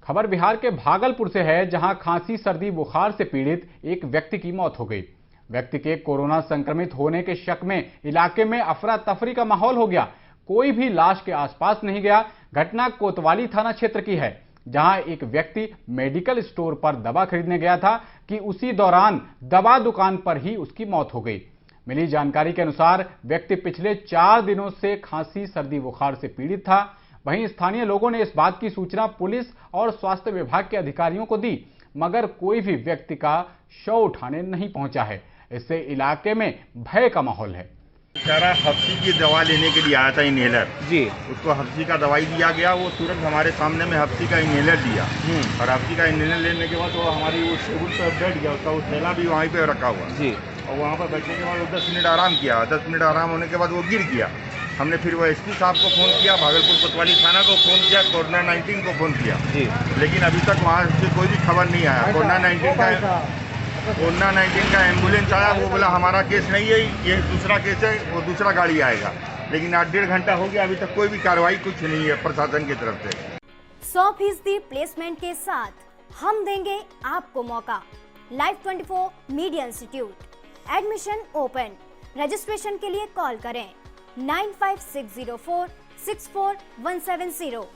खबर बिहार के भागलपुर से है, जहां खांसी सर्दी बुखार से पीड़ित एक व्यक्ति की मौत हो गई। व्यक्ति के कोरोना संक्रमित होने के शक में इलाके में अफरा तफरी का माहौल हो गया। कोई भी लाश के आसपास नहीं गया। घटना कोतवाली थाना क्षेत्र की है, जहां एक व्यक्ति मेडिकल स्टोर पर दवा खरीदने गया था कि उसी दौरान दवा दुकान पर ही उसकी मौत हो गई। मिली जानकारी के अनुसार व्यक्ति पिछले 4 दिनों से खांसी सर्दी बुखार से पीड़ित था। वहीं स्थानीय लोगों ने इस बात की सूचना पुलिस और स्वास्थ्य विभाग के अधिकारियों को दी, मगर कोई भी व्यक्ति का शव उठाने नहीं पहुंचा है। इससे इलाके में भय का माहौल है। बेचारा हफ्सी की दवा लेने के लिए आया था, इनहेलर जी। उसको हफ्सी का दवाई दिया गया, वो तुरंत हमारे सामने में हफ्सी का इनहेलर दिया और हफ्सी का इनहेलर लेने के बाद वो हमारी वो टेबल पर बैठ गया। उसका वो थैला भी वहीं पे रखा हुआ जी। और वहाँ पर बैठने के बाद वो 10 मिनट आराम किया। 10 मिनट आराम होने के बाद वो गिर गया। हमने फिर वो एसपी साहब को फ़ोन किया, भागलपुर कोतवाली थाना को फ़ोन किया, कोरोना 19 को फ़ोन किया जी। लेकिन अभी तक वहाँ से कोई भी खबर नहीं आया। कोरोना 19 का एम्बुलेंस आया, वो बोला हमारा केस नहीं है, ये दूसरा केस है, वो दूसरा गाड़ी आएगा। लेकिन आज 1.5 घंटा हो गया, अभी तक कोई भी कार्रवाई कुछ नहीं है प्रशासन की तरफ से। 100% प्लेसमेंट के साथ हम देंगे आपको मौका। Live 24 media institute, admission open. Registration के लिए कॉल करें 9560464170।